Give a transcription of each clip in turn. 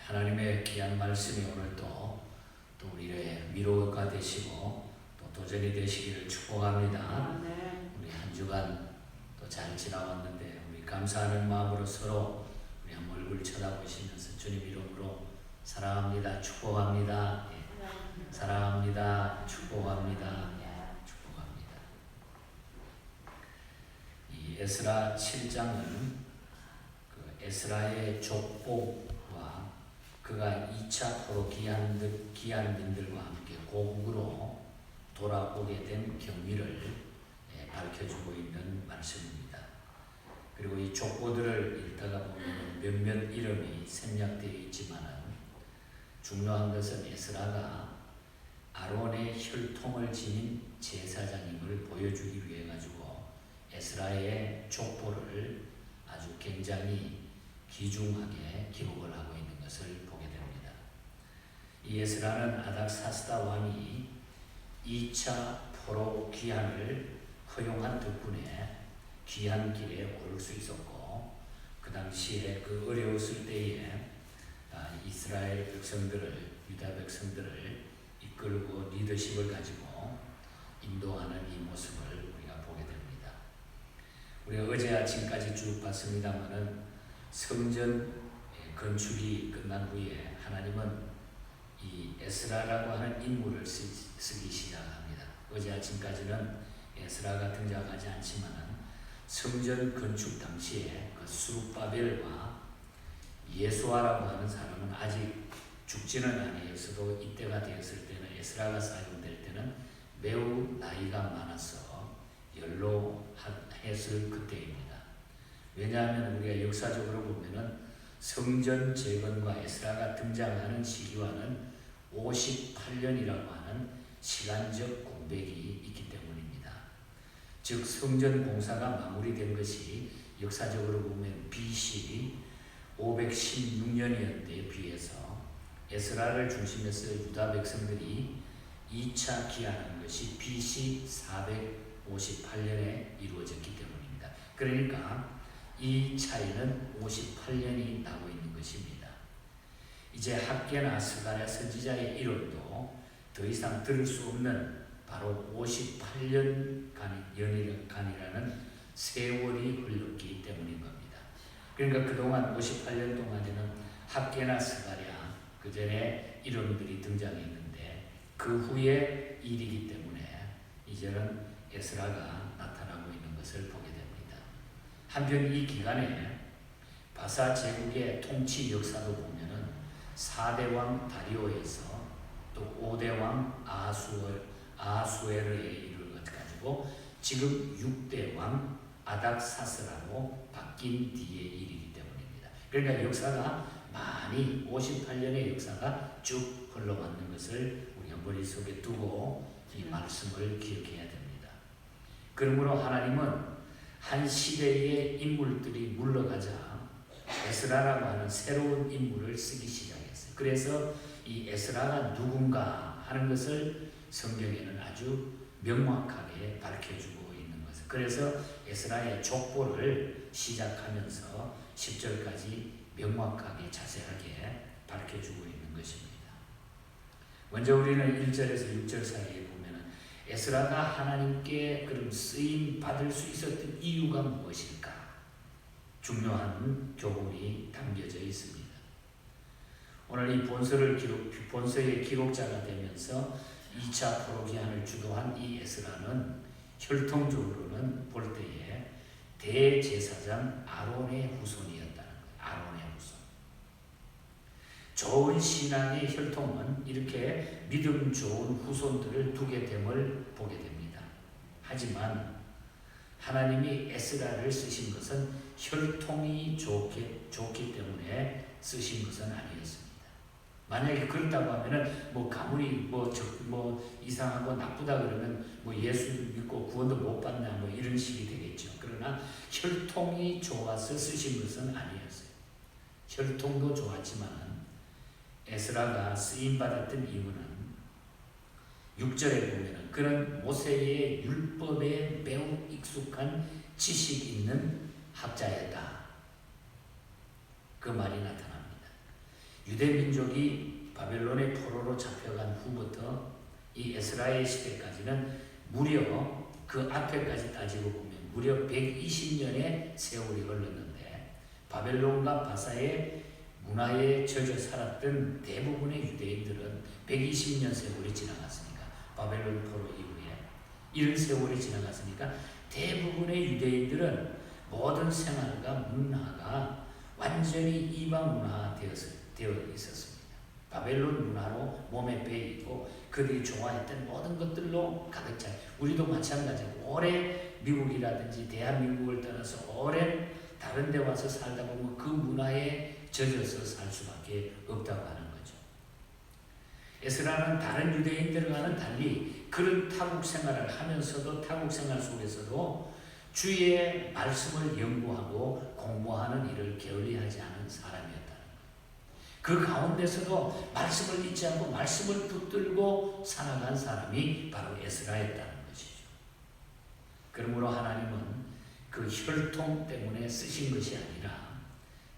하나님의 귀한 말씀이 오늘도 또 우리의 위로가 되시고 또 도전이 되시기를 축복합니다. 우리 한 주간 또 잘 지나왔는데 우리 감사하는 마음으로 서로 우리 한 얼굴 쳐다보시면서 주님 이름으로 사랑합니다, 축복합니다, 사랑합니다, 축복합니다, 축복합니다. 이 에스라 7장은 그 에스라의 족보와 그가 2차 포로 귀환민들과 함께 고국으로 돌아오게 된 경위를 밝혀주고 있는 말씀입니다. 그리고 이 족보들을 읽다가 보면 몇몇 이름이 생략되어 있지만 중요한 것은 에스라가 아론의 혈통을 지닌 제사장임을 보여주기 위해 가지고 에스라의 족보를 아주 굉장히 귀중하게 기록을 하고 있는 것을 보게 됩니다. 이 에스라는 아닥사스다 왕이 2차 포로 귀환을 허용한 덕분에 귀환길에 오를 수 있었고, 그 당시에 그 어려웠을 때에 이스라엘 백성들을, 유다 백성들을 이끌고 리더십을 가지고 인도하는 이 모습을 우리가 보게 됩니다. 우리가 어제 아침까지 쭉 봤습니다마는 성전 건축이 끝난 후에 하나님은 이 에스라라고 하는 인물을 쓰기 시작합니다. 어제 아침까지는 에스라가 등장하지 않지만 성전 건축 당시에 그 스룹바벨과 예수아라고 하는 사람은 아직 죽지는 아니었어도 이때가 되었을 때는 에스라가 사용될 때는 매우 나이가 많아서 연로했을 그때입니다. 왜냐하면 우리가 역사적으로 보면은 성전 재건과 에스라가 등장하는 시기와는 58년이라고 하는 시간적 공백이 있기 때문입니다. 즉 성전 공사가 마무리된 것이 역사적으로 보면 BC 516년이었대에 비해서 에스라를 중심해서 유다 백성들이 2차 귀환한 것이 BC 458년에 이루어졌기 때문입니다. 그러니까 이 차이는 58년이 나고 있는 것입니다. 이제 학개나 스가랴 선지자의 이름도 더 이상 들을 수 없는 바로 58년간이라는 세월이 흘렀기 때문인 겁니다. 그러니까 그동안 58년 동안에는 학개나 스가랴 그 전에 이름들이 등장했는데 그 후에 일이기 때문에 이제는 에스라가 나타나고 있는 것을 보게 됩니다. 한편 이 기간에 바사 제국의 통치 역사도 보면은 4대 왕 다리오에서 또 5대 왕 아하수에르에 이르러 가지고 지금 6대 왕 아닥사스라로 바뀐 뒤의 일이기 때문입니다. 그러니까 역사가 많이 58년의 역사가 쭉 흘러왔는 것을 우리가 머릿속에 두고 이 말씀을 기억해야 됩니다. 그러므로 하나님은 한 시대의 인물들이 물러가자 에스라라고 하는 새로운 인물을 쓰기 시작했어요. 그래서 이 에스라가 누군가 하는 것을 성경에는 아주 명확하게 밝혀주고 있는 것을. 그래서 에스라의 족보를 시작하면서 10절까지 명확하게 자세하게 밝혀주고 있는 것입니다. 먼저 우리는 1절에서 6절 사이에 보면 에스라가 하나님께 그럼 쓰임 받을 수 있었던 이유가 무엇일까? 중요한 교훈이 담겨져 있습니다. 오늘 이 본서의 기록자가 되면서 2차 포로 귀환을 주도한 이 에스라는 혈통적으로는 볼 때에 대제사장 아론의 후손이었다는 거예요. 아론의 후손. 좋은 신앙의 혈통은 이렇게 믿음 좋은 후손들을 두게 됨을 보게 됩니다. 하지만 하나님이 에스라를 쓰신 것은 혈통이 좋기 때문에 쓰신 것은 아니었습니다. 만약에 그렇다고 하면은 가문이 이상하고 나쁘다 그러면 예수 믿고 구원도 못 받나 이런 식이 되겠죠. 그러나 혈통이 좋아서 쓰신 것은 아니었어요. 혈통도 좋았지만 에스라가 쓰임 받았던 이유는 6절에 보면은 그는 모세의 율법에 매우 익숙한 지식 있는 학자였다. 그 말이 나타납니다. 유대 민족이 바벨론의 포로로 잡혀간 후부터 이 에스라의 시대까지는 무려 그 앞에까지 따지고 보면 무려 120년의 세월이 흘렀는데 바벨론과 바사의 문화에 젖어 살았던 대부분의 유대인들은 120년 세월이 지나갔으니까 바벨론 포로 이후에 이런 세월이 지나갔으니까 대부분의 유대인들은 모든 생활과 문화가 완전히 이방 문화되어 있었습니다. 바벨론 문화로 몸에 배이고 그들이 좋아했던 모든 것들로 가득 차. 우리도 마찬가지고 오래 미국이라든지 대한민국을 떠나서 오랜 다른 데 와서 살다 보면 그 문화에 젖어서 살 수밖에 없다고 하는 거죠. 에스라는 다른 유대인들과는 달리 그런 타국 생활을 하면서도 타국 생활 속에서도 주의 말씀을 연구하고 공부하는 일을 게을리하지 않은 사람이었다는 거예요. 그 가운데서도 말씀을 잊지 않고 말씀을 붙들고 살아간 사람이 바로 에스라였다는 것이죠. 그러므로 하나님은 그 혈통 때문에 쓰신 것이 아니라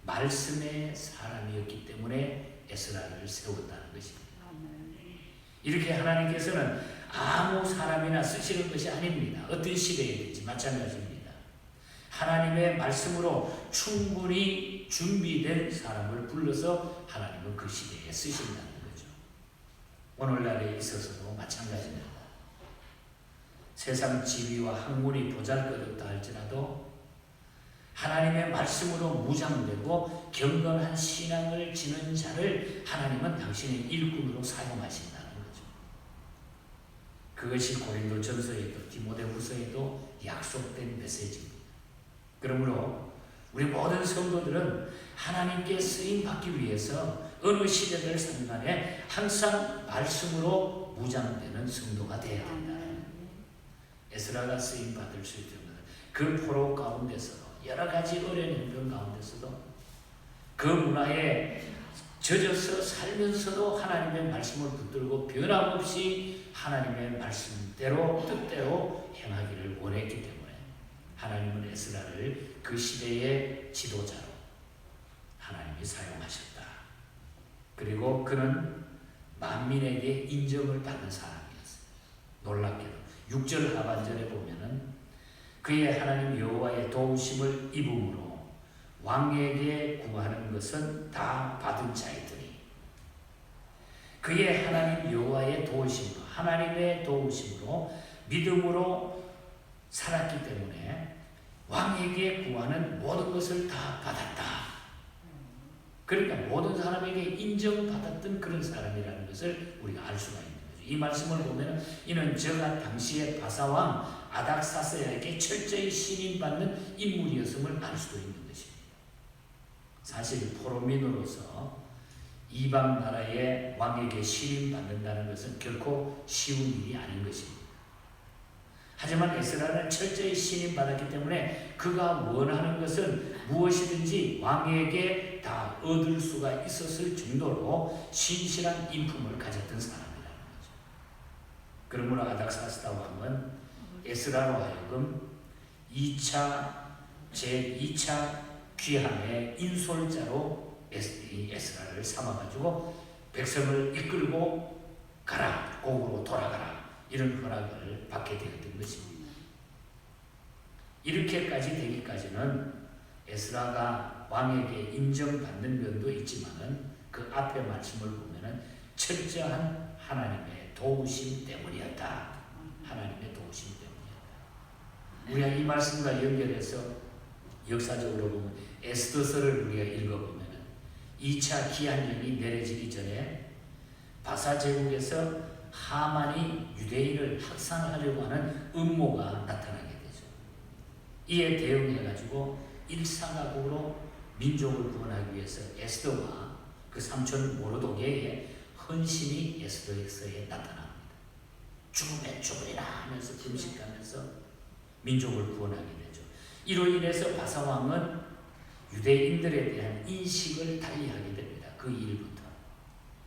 말씀의 사람이었기 때문에 에스라를 세웠다는 것입니다. 이렇게 하나님께서는 아무 사람이나 쓰시는 것이 아닙니다. 어떤 시대이든지 마찬가지입니다. 하나님의 말씀으로 충분히 준비된 사람을 불러서 하나님은 그 시대에 쓰신다는 거죠. 오늘날에 있어서도 마찬가지입니다. 세상 지위와 학문이 보잘것없다 할지라도 하나님의 말씀으로 무장되고 경건한 신앙을 지는 자를 하나님은 당신의 일꾼으로 사용하신다는 거죠. 그것이 고린도전서에도 디모데후서에도 약속된 메시지입니다. 그러므로 우리 모든 성도들은 하나님께 쓰임 받기 위해서 어느 시대를 상관해 항상 말씀으로 무장되는 성도가 되어야 된다. 에스라가 쓰임 받을 수 있는 그 포로 가운데서도 여러 가지 어려운 행동 가운데서도 그 문화에 젖어서 살면서도 하나님의 말씀을 붙들고 변함없이 하나님의 말씀대로 뜻대로 행하기를 원했기 때문에 하나님은 에스라를 그 시대의 지도자로 하나님이 사용하셨다. 그리고 그는 만민에게 인정을 받는 사람이었어요. 놀랍게도 6절 하반절에 보면은 그의 하나님 여호와의 도우심을 입음으로 왕에게 구하는 것은 다 받은 자이더니 그의 하나님 여호와의 도우심으로 하나님의 도우심으로 믿음으로 살았기 때문에 왕에게 구하는 모든 것을 다 받았다. 그러니까 모든 사람에게 인정받았던 그런 사람이라는 것을 우리가 알 수가 있는 거죠. 이 말씀을 보면 이는 저가 당시의 바사왕 아닥사스야에게 철저히 신임받는 인물이었음을 알 수도 있는 것입니다. 사실 포로민으로서 이방 나라의 왕에게 신임받는다는 것은 결코 쉬운 일이 아닌 것입니다. 하지만 에스라는 철저히 신임받았기 때문에 그가 원하는 것은 무엇이든지 왕에게 다 얻을 수가 있었을 정도로 신실한 인품을 가졌던 사람이라는 거죠. 그러므로 아닥사스다 왕은 에스라로 하여금 제2차 귀함의 인솔자로 에스라를 삼아가지고 백성을 이끌고 가라, 고국으로 돌아가라 이런 허락을 받게 되었던 것입니다. 이렇게까지 되기까지는 에스라가 왕에게 인정받는 면도 있지만은 그 앞에 말씀을 보면은 철저한 하나님의 도우심 때문이었다. 하나님의 도우심 때문이었다. 우리가 이 말씀과 연결해서 역사적으로 보면 에스더서를 우리가 읽어보면은 2차 기한령이 내려지기 전에 바사 제국에서 하만이 유대인을 학살하려고 하는 음모가 나타나게 되죠. 이에 대응해가지고 일사가국으로 민족을 구원하기 위해서 에스더와 그 삼촌 모르도게의 헌신이 에스더서에 나타납니다. 죽으면 죽으리라 하면서 금식하면서 민족을 구원하게 되죠. 이로 인해서 바사왕은 유대인들에 대한 인식을 달리하게 됩니다. 그 일부터.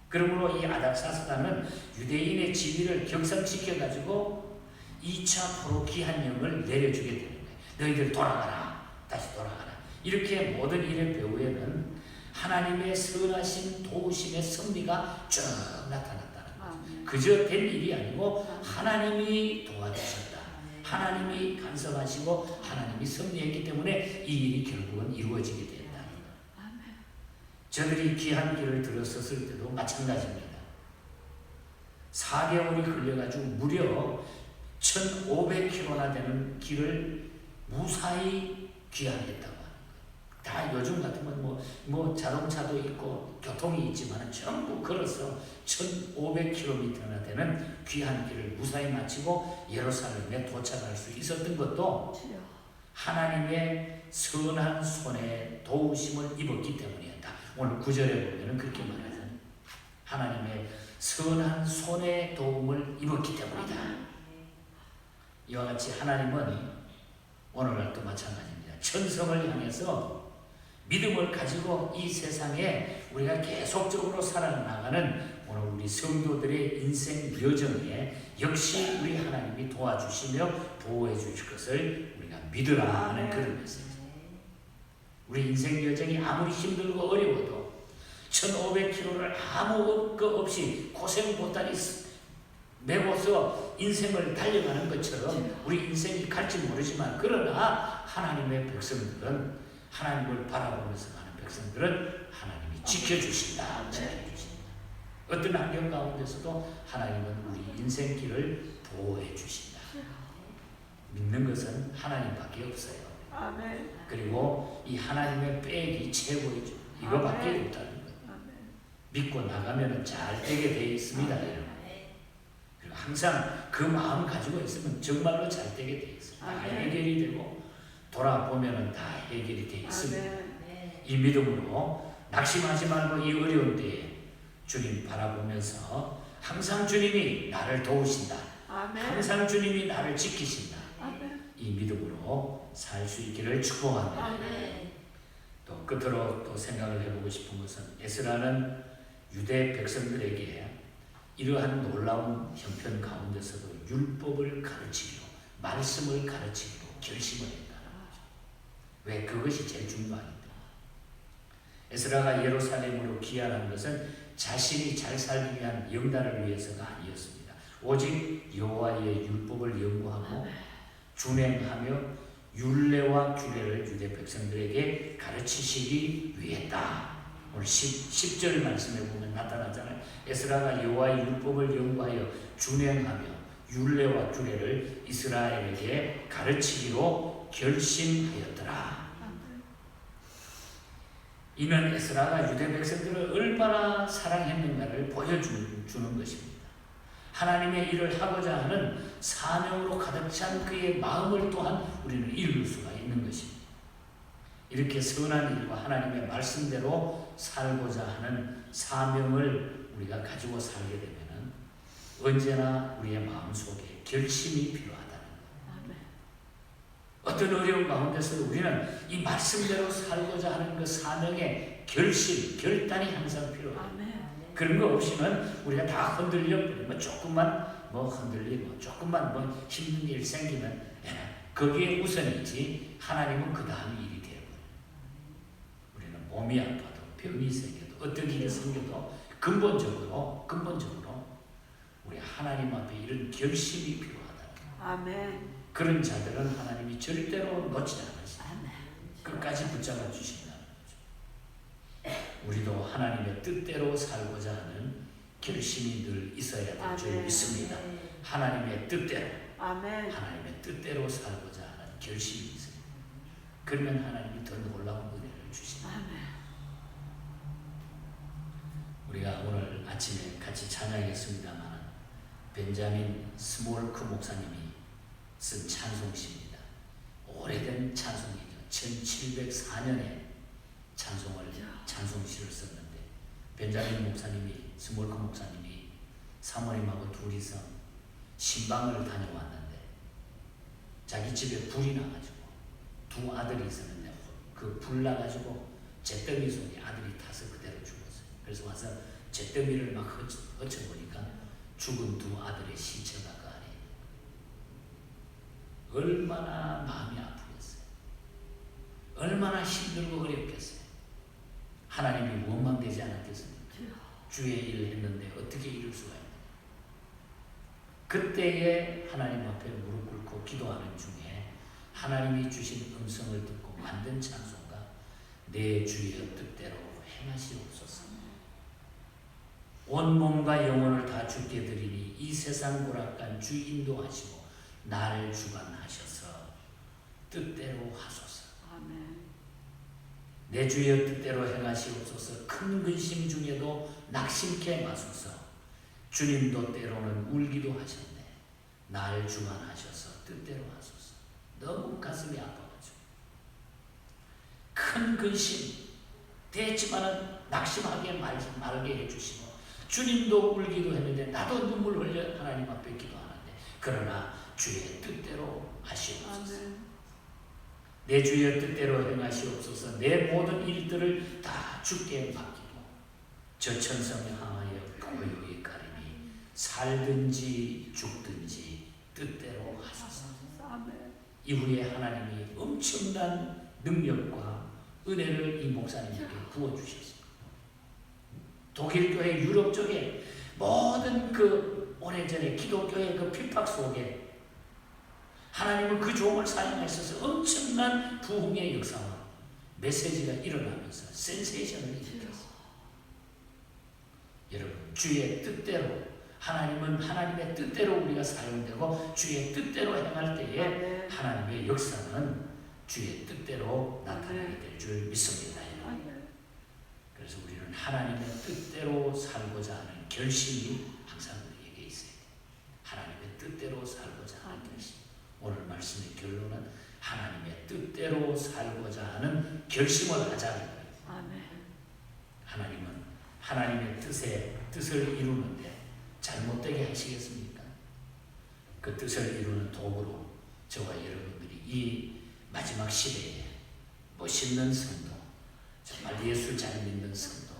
그러므로 이 아닥사스다는 유대인의 지위를 격상시켜가지고 2차 포로 기한령을 내려주게 되는 거예요. 너희들 돌아가라. 다시 돌아가라. 이렇게 모든 일의 배후에는 하나님의 선하신 도우심의 섭리가 쭉 나타났다는 거죠. 아멘. 그저 된 일이 아니고 하나님이 도와주셨다. 하나님이 간섭하시고 하나님이 섭리했기 때문에 이 일이 결국은 이루어지게 됐다는 것. 저들이 귀한 길을 들었었을 때도 마찬가지입니다. 4개월이 흘려가지고 무려 1500km나 되는 길을 무사히 귀환했다고 하는 거예요. 다 요즘 같으면 뭐 자동차도 있고 교통이 있지만 전부 걸어서 1500km나 되는 귀한 길을 무사히 마치고 예루살렘에 도착할 수 있었던 것도 하나님의 선한 손에 도우심을 입었기 때문이었다. 오늘 9절에 보면 그렇게 말하잖아요. 하나님의 선한 손에 도움을 입었기 때문이다. 이와 같이 하나님은 오늘날도 마찬가지입니다. 천성을 향해서 믿음을 가지고 이 세상에 우리가 계속적으로 살아나가는 오늘 우리 성도들의 인생 여정에 역시 우리 하나님이 도와주시며 보호해 주실 것을 우리가 믿으라 하는 그런 메시지. 우리 인생 여정이 아무리 힘들고 어려워도 1500km를 아무 것 없이 고생 보따리 메고서 인생을 달려가는 것처럼 우리 인생이 갈지 모르지만 그러나 하나님의 백성들은 하나님을 바라보면서 가는 백성들은 하나님이 지켜주신다. 어떤 환경 가운데서도 하나님은 우리 인생길을 보호해 주신다. 믿는 것은 하나님밖에 없어요. 아멘. 그리고 이 하나님의 백이 최고이죠. 이거밖에 없다는 것. 믿고 나가면 잘 되게 되어 있습니다. 그리고 항상 그 마음 가지고 있으면 정말로 잘 되게 되어 있어요. 다 해결이 되고 돌아보면 다 해결이 되어 있습니다. 이 믿음으로 낙심하지 말고 이 어려운 때에 주님 바라보면서 항상 주님이 나를 도우신다. 항상 주님이 나를 지키신다. 이 믿음으로 살 수 있기를 축복합니다. 또 끝으로 또 생각을 해보고 싶은 것은 에스라는 유대 백성들에게 이러한 놀라운 형편 가운데서도 율법을 가르치기로 말씀을 가르치기로 결심을 했다는 거죠. 왜? 그것이 제일 중요합니다. 에스라가 예루살렘으로 귀환한 것은 자신이 잘 살기 위한 영달을 위해서가 아니었습니다. 오직 여호와의 율법을 연구하고 준행하며 율례와 규례를 유대 백성들에게 가르치시기 위했다. 오늘 10절 말씀에 보면 나타나잖아요. 에스라가 여호와의 율법을 연구하여 준행하며 율례와 규례를 이스라엘에게 가르치기로 결심하였더라. 이는 에스라가 유대 백성들을 얼마나 사랑했는가를 보여주는 것입니다. 하나님의 일을 하고자 하는 사명으로 가득 찬 그의 마음을 또한 우리는 이룰 수가 있는 것입니다. 이렇게 선한 일과 하나님의 말씀대로 살고자 하는 사명을 우리가 가지고 살게 되면 언제나 우리의 마음속에 결심이 필요하다는 거예요. 어떤 어려운 가운데서도 우리는 이 말씀대로 살고자 하는 그 사명의 결심, 결단이 항상 필요해요. 그런 거 없이는 우리가 다 흔들려 조금만 흔들리고 조금만 힘든 일 생기면 거기에 우선이지 하나님은 그 다음 일이 되어버려요. 우리는 몸이 아파도 병이 생겨도 어떤 일이 생겨도 근본적으로 우리 하나님 앞에 이런 결심이 필요하다. 아멘. 그런 자들은 하나님이 절대로 놓지 않으시다. 끝까지 붙잡아 주신다는 거죠. 우리도 하나님의 뜻대로 살고자 하는 결심이 늘 있어야 될 줄 믿습니다. 하나님의 뜻대로, 하나님의 뜻대로 살고자 하는 결심이 있어요. 그러면 하나님이 더 놀라운 은혜를 주십니다. 우리가 오늘 아침에 같이 찬양했습니다만 벤자민 스몰크 목사님이 쓴 찬송시입니다. 오래된 찬송이죠. 1704년에 찬송시를 썼는데 벤자민 목사님이 스몰크 목사님이 사모님하고 둘이서 신방을 다녀왔는데 자기 집에 불이 나가지고 두 아들이 있었는데 그 불 나가지고 잿더미 속에 아들이 타서 그대로 죽었어요. 그래서 와서 잿더미를 막 헐쳐보니까 죽은 두 아들의 시체가 그 안에 얼마나 마음이 아프겠어요. 얼마나 힘들고 어렵겠어요. 하나님이 원망되지 않았겠습니까? 주의 일을 했는데 어떻게 이룰 수가 있나요? 그때에 하나님 앞에 무릎 꿇고 기도하는 중에 하나님이 주신 음성을 듣고 만든 찬송가 내 주의 뜻대로 행하시옵소서. 온 몸과 영혼을 다 주께 드리니 이 세상 고락간 주 인도하시고 나를 주관하셔서 뜻대로 하소서. 아멘. 내 주의 뜻대로 행하시옵소서. 큰 근심 중에도 낙심케 마소서. 주님도 때로는 울기도 하셨네. 날 주관하셔서 뜻대로 하소서. 너무 가슴이 아파가지고 큰 근심 됐지만은 낙심하게 말게 해주시고 주님도 울기도 했는데 나도 눈물 흘려 하나님 앞에 기도하는데 그러나 주의 뜻대로 하시옵소서. 아멘. 내 주의 뜻대로 행하시옵소서. 내 모든 일들을 다 주께 맡기고 저 천성에 향하여 고요히 가리니 살든지 죽든지 뜻대로 하소서. 아멘. 이후에 하나님이 엄청난 능력과 은혜를 이 목사님에게 부어주셨습니다. 독일 교회 유럽 쪽에 모든 그 오래전에 기독교의 그 핍박 속에 하나님은 그 종을 사용하셔서 엄청난 부흥의 역사와 메시지가 일어나면서 센세이션을 일으켰어요. 여러분 주의 뜻대로 하나님은 하나님의 뜻대로 우리가 사용되고 주의 뜻대로 행할 때에 하나님의 역사는 주의 뜻대로 나타나게 될 줄 믿습니다. 여러분. 그래서 우리는 하나님의 뜻대로 살고자 하는 결심이 항상 우리에게 있어야 돼요. 하나님의 뜻대로 살고자 하는 결심. 오늘 말씀의 결론은 하나님의 뜻대로 살고자 하는 결심을 하자는 거예요. 아멘. 하나님은 하나님의 뜻을 이루는데 잘못되게 하시겠습니까? 그 뜻을 이루는 도구로 저와 여러분들이 이 마지막 시대에 멋있는 성도, 정말 예수 잘 믿는 성도,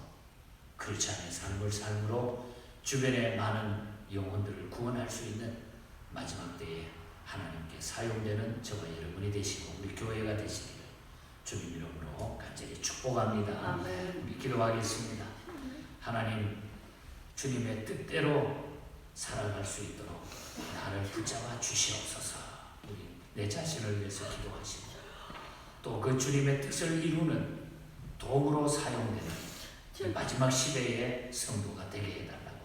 그렇지 않은 삶으로 주변의 많은 영혼들을 구원할 수 있는 마지막 때에 하나님께 사용되는 저와 여러분이 되시고 우리 교회가 되시기를 주님 이름으로 간절히 축복합니다. 아멘. 우리 기도하겠습니다. 하나님 주님의 뜻대로 살아갈 수 있도록 나를 붙잡아 주시옵소서. 우리 내 자신을 위해서 기도하시고 또 그 주님의 뜻을 이루는 도구로 사용되는 마지막 시대의 성도가 되게 해달라고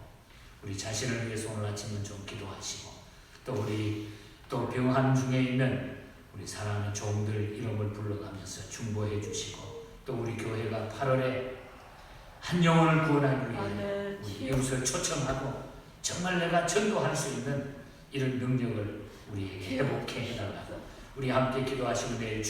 우리 자신을 위해서 오늘 아침은 좀 기도하시고 또 우리 또 병환 중에 있는 우리 사랑하는 종들 이름을 불러가면서 중보해 주시고 또 우리 교회가 8월에 한 영혼을 구원하기 위해 우리 이웃을 초청하고 정말 내가 전도할 수 있는 이런 능력을 우리에게 회복해 해달라고 우리 함께 기도하시고 내일